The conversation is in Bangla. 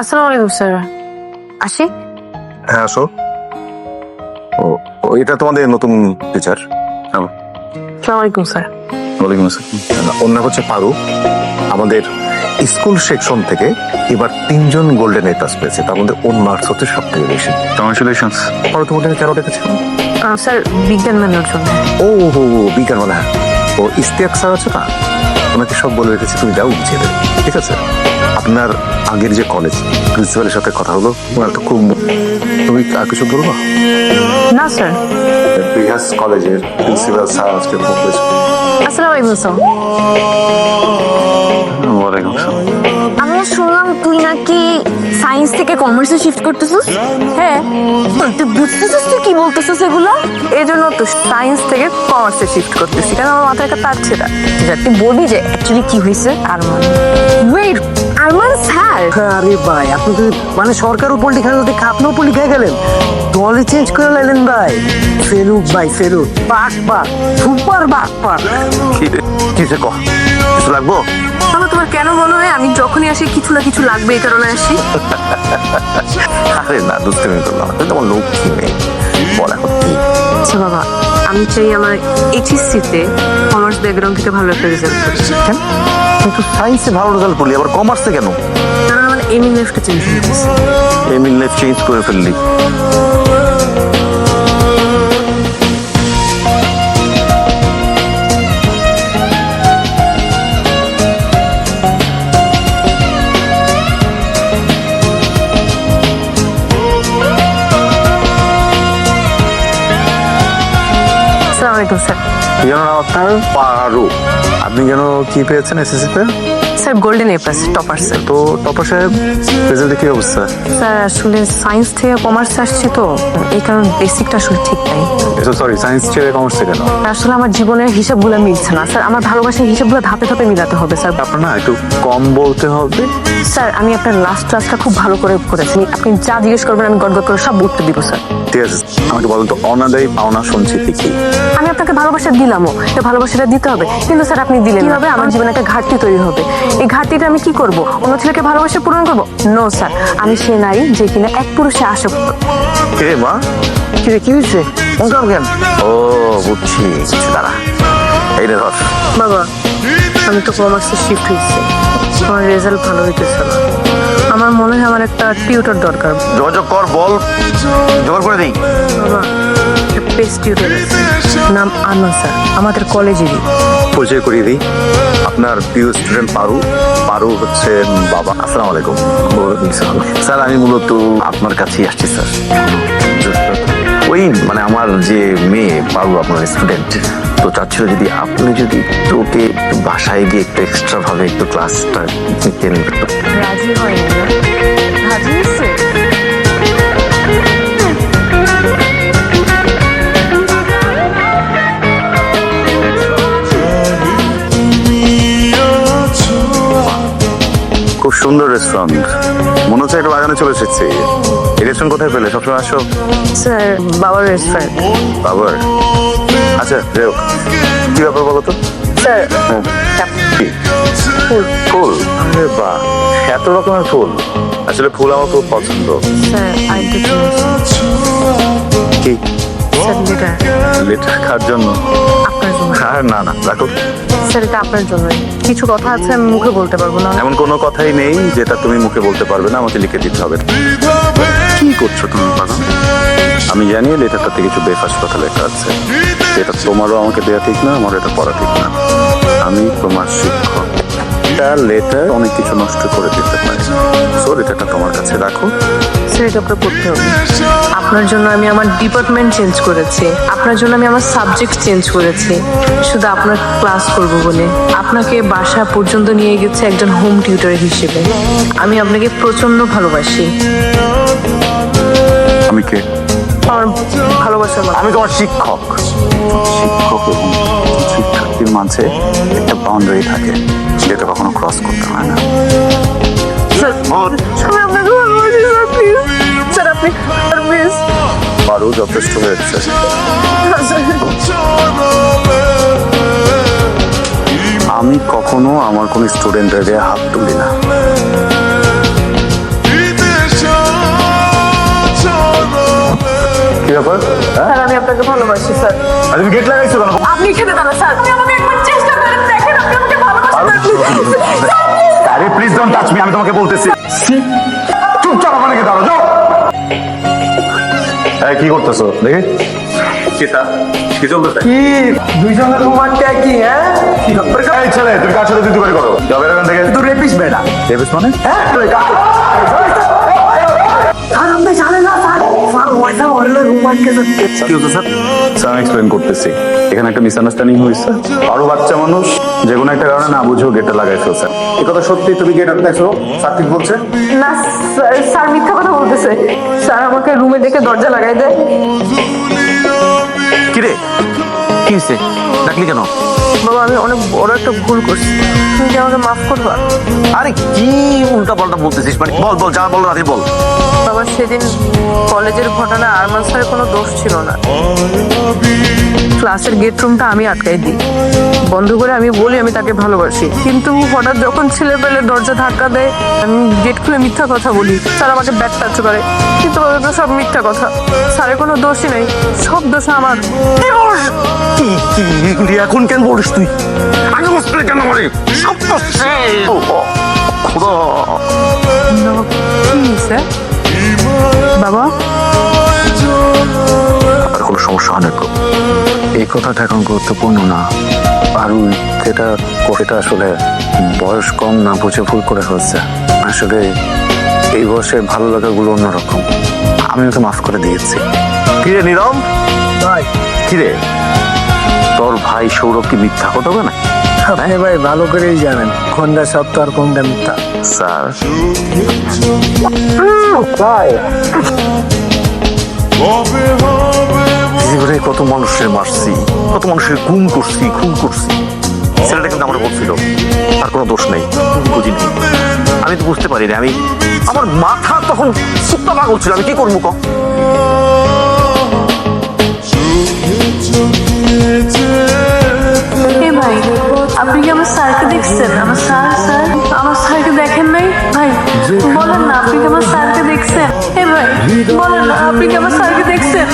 আসসালামু আলাইকুম স্যার। আসি? হ্যাঁ আসো। এটা তোমাদের নতুন টিচার। আসসালামু আলাইকুম স্যার। ওয়ালাইকুম আসসালাম। ওর নাম হচ্ছে পারু। আমাদের স্কুল সেকশন থেকে এবার 3 জন গোল্ডেন এ প্লাস পেয়েছে, তার মধ্যে ওর মার্কস হচ্ছে সব থেকে বেশি। কংগ্রেচুলেশনস। পারু তোমাকে কেন ডেকেছিলাম? স্যার বিজ্ঞান মেলার জন্য। ও হো বিজ্ঞান মানে হ্যাঁ, ও ইস্তিয়াক স্যার আছে না, ওনাকে সব বলে রেখেছি, তুমি যাও বুঝিয়ে দেবে, ঠিক আছে? আপনার আগের যে কলেজ প্রিন্সিপালের সাথে কথা হলো, ওনার তো খুব, তুমি আর কিছু বলবো? না স্যার। প্রিভিয়াস কলেজের প্রিন্সিপাল স্যার আজকে ফোন করেছে। আসসালামু আলাইকুম স্যার। ওয়ালাইকুম আসসালাম। আমি শুনলাম তুই নাকি সায়েন্স থেকে কমার্সে শিফট করতেছিস। হ্যাঁ, তুই বুঝতেছিস তুই কি বলতেছিস এগুলো? এই জন্য তো সায়েন্স থেকে কমার্সে শিফট করতেছি, কারণ আমার মাথায় একটা তার ছিল। তুই বলি যে অ্যাকচুয়ালি কি হয়েছে। Arman, wait, Arman sir. আরে ভাই, আপনি তো মানে সরকার উপর লিখা দেখে আপনি উপর লিখে গেলেন, দলে চেঞ্জ করে লাইলেন ভাই। ফেরুক ভাই, ফেরুক বাক বাক, সুপার বাক বাক। কি সে কহ, কিছু লাগবো? বাবা, তোমার কেন মনে হয় আমি যখনই আসি কিছু না কিছু লাগবে, এই কারণে আসি? আরে না, দুষ্টামি করলাম, তুমি তোমার লক্ষ্মী মেয়ে, বল এখন কি? আচ্ছা বাবা, আমি চাই আমার এইচএসসিতে কমার্স ব্যাকগ্রাউন্ড থেকে ভালো একটা রেজাল্ট করতে। কেন তুই তো সায়েন্সে ভালো রেজাল্ট করলি, আবার কমার্সে কেন? কারণ আমার এম ইন লাইফটা চেঞ্জ হয়ে গেছে। এমিল লাইফ চেঞ্জ করে ফেললি? আসসালামু আলাইকুম স্যার। যেন আপনার পারু, আপনি যেন কি পেয়েছেন এসএসসিতে? Sir golden A plus topper sir. তো টপার সাহেব, রেজাল্টে কি অবস্থা? স্যার আসলে সায়েন্স থেকে কমার্সে আসছি তো, এই কারণে বেসিকটা আসলে ঠিক নাই। সরি, সায়েন্স ছেড়ে কমার্সে কেন? আসলে আমার জীবনের হিসাবগুলো মিলছে না স্যার, আমার ভালোবাসার হিসাবগুলো ধাপে ধাপে মিলাতে হবে স্যার। আপনার না একটু কম বলতে হবে। স্যার আমি আপনার লাস্ট ক্লাসটা খুব ভালো করে করেছি, আপনি যা জিজ্ঞেস করবেন আমি গড়গড় করে সব উত্তর দিব স্যার। ঠিক আছে, আমাকে বলুন তো, অনাদায়ী পাওনা সঞ্চিতি কি? আমি আপনাকে ভালোবাসা দিলামও, এই ভালোবাসাটা দিতে হবে, কিন্তু স্যার আপনি দিলেন কিভাবে? আমার জীবনে একটা ঘাটতি তৈরি হবে, এই ঘাটতিটা আমি কি করব? অন্য ছেলেকে ভালোবাসা পূরণ করব? নো স্যার, আমি সে নারী যে কিনা এক পুরুষে আসক্ত। কে মা? কি রে, কি হয়েছে? মঙ্গল কেন? ও বুঝছি, দাঁড়া, এই রে ধর। বাবা, আমি তো কমার্সে শিফট হয়েছি, আমার রেজাল্ট ভালো হইতেছে না, আমার মনে হয় আমার একটা টিউটর দরকার। যোগাযোগ কর, বল, জোগাড় করে দিই। বাবা, একটা বেস্ট টিউটর আছে, নাম আরমান স্যার, আমাদের কলেজেরই। পরিচয় করিয়ে দিই, আপনার প্রিয় স্টুডেন্ট পারু। পারু হচ্ছে বাবা। আসসালামু আলাইকুম। স্যার আমি মূলত আপনার কাছেই আসছি স্যার। ওই মানে আমার যে মেয়ে পারু, আপনার স্টুডেন্ট, তো চাচ্ছিল যদি আপনি যদি ওকে বাসায় গিয়ে একটু এক্সট্রা ভাবে একটু ক্লাসটা নিতেন। রাজি হয়নি না? রাজি হয়েছে? খুব সুন্দর রেস্টুরেন্ট, মনে হচ্ছে একটা বাগানে চলে এসেছে। এই রেস্টুরেন্ট কোথায় পেলে? সবসময় আসো? স্যার বাবার রেস্টুরেন্ট। বাবার? আচ্ছা যাই হোক, কি ব্যাপার বলো তো? স্যার কি ফুল। ফুল? আরে বাহ, এত রকমের ফুল! আসলে ফুল আমার খুব পছন্দ। স্যার আরেকটা জিনিস। কি? Sir letter. লেটার কার জন্য? আপনার জন্য। আর না না, রাখো। স্যার এটা আপনার জন্য, কিছু কথা আছে আমি মুখে বলতে পারবো না। এমন কোনো কথাই নেই যেটা তুমি মুখে বলতে পারবে না, আমাকে লিখে দিতে হবে। কি করছো তুমি বাবা? আমি জানি লেটারটাতে কিছু বেফাস কথা লেখা আছে, যেটা তোমারও আমাকে দেওয়া ঠিক না, আমারও এটা পড়া ঠিক না। আমি তোমার শিক্ষক, এটা লেটার অনেক কিছু নষ্ট করে দিতে পারে। সো লেটারটা তোমার কাছে রাখো। স্যার এটা আপনার করতে হবে। আপনার জন্য আমি আমার ডিপার্টমেন্ট চেঞ্জ করেছি, আপনার জন্য আমি আমার সাবজেক্ট চেঞ্জ করেছি, শুধু আপনার ক্লাস করব বলে। আপনাকে বাসা পর্যন্ত নিয়ে গেছে একজন হোম টিউটর হিসেবে। আমি আপনাকে প্রচন্ড ভালোবাসি। আমি কে? আমার ভালোবাসার মানুষ। আমি তোমার শিক্ষক। শিক্ষক এবং শিক্ষার্থীর মাঝে একটা বাউন্ডারি থাকে, যেটা কখনো ক্রস করতে হয় না। স্যার আমি আপনাকে ভালোবাসি স্যার, প্লিজ স্যার আপনি প্লিজ। পারু যথেষ্ট হয়েছে। আমি কখনো আমার কোনো স্টুডেন্টের গায়ে হাত তুলি না। ব্যাপার? হ্যাঁ স্যার আমি আপনাকে ভালোবাসি স্যার। আর তুমি গেট লাগাইছো কেন? আপনি খেতে দাঁড়ান স্যার, আপনি আমাকে একবার চেষ্টা করেন, দেখেন আপনি আমাকে ভালোবাসেন please। আরে প্লিজ ডোন্ট টাচ মি, আমি তোমাকে বলতেছি চুপচাপ ওখানে গিয়ে দাঁড়াও, যাও। এই কি করতেছো দেখি? কেতা কি চলতেছে? কি দুইজনের রোমান্টিক কি হ্যাঁ এই ছেলে তুমি কার সাথে দুদুকারি করো? যাবে এখান থেকে। তুই রেপিস বেটা দেবিস মানে? হ্যাঁ স্যার আপনি জানেন না স্যার স্যার ওইটা হলো রোমান্টিক কি হচ্ছে স্যার? স্যার আমি এক্সপ্লেন করতেছি। এখানে একটা মিসআন্ডারস্ট্যান্ডিং হয়েছে। আরো বাচ্চা মানুষ যে কোনো একটা কারণে না বুঝেও গেটে লাগাই ফেলছে। এই কথা সত্যি? তুমি গেট আটকাইছো? স্যার ঠিক বলছে? না স্যার মিথ্যা কথা বলতেছে। স্যার আমাকে রুমে ডেকে দরজা লাগাই দেয়। কিরে কি হয়েছে? ডাকলি কেন? বাবা আমি অনেক বড় একটা ভুল করছি, তুমি কি আমাকে মাফ করবা? আরে কি উল্টা পাল্টা বলতেছিস? মানে বল বল, যা বল রাতে বল। বাবা সেদিন কলেজের ঘটনা আরমান স্যারের কোনো দোষ ছিল না। ক্লাসের গেট রুমটা আমি আটকাই দিই, বন্ধ করে আমি বলি আমি তাকে ভালোবাসি, কিন্তু হঠাৎ যখন ছেলে পেলে দরজা ধাক্কা দেয় আমি গেট খুলে মিথ্যা কথা বলি। স্যার আমাকে ব্যাট টাচ করে, কিন্তু বাবা তো সব মিথ্যা কথা, স্যারের কোনো দোষই নেই, সব দোষ আমার। কি কি এগুলি এখন কেন বলিস তুই? আগে বসতে কেন বলি? সব তো খোদা। কি হয়েছে বাবা? আর কোনো সমস্যা হয় না তো? এই কথাটা এখন গুরুত্বপূর্ণ না। পারুল যেটা সেটা আসলে বয়স কম না বুঝে ভুল করে হচ্ছে। আসলে এই বয়সে ভালো লাগাগুলো অন্যরকম। আমি ওকে মাফ করে দিয়েছি। কিরে নীরব ভাই কিরে, তোর ভাই সৌরভ কি মিথ্যা কথা বলে না? আপনি ভাই ভালো করেই জানেন কোনটা সত্য আর কোনটা মিথ্যা। স্যার ভাই জীবনে কত মানুষের মারছি, কত মানুষের খুন করছি। ছেলেটা কিন্তু আমার বলছিল আর কোনো দোষ নেই, বুঝিনি। আমি তো বুঝতে পারি না, আমার মাথা তখন সুপ্তা পাগল ছিল, আমি কি করবো ক? ভাই আপনি কি আমার স্যারকে দেখছেন? আমার স্যারকে দেখেন নাই ভাই? বলেন না আপনি কি আমার স্যারকে দেখছেন? ভাই বলেন না আপনি কি আমার স্যারকে দেখছেন?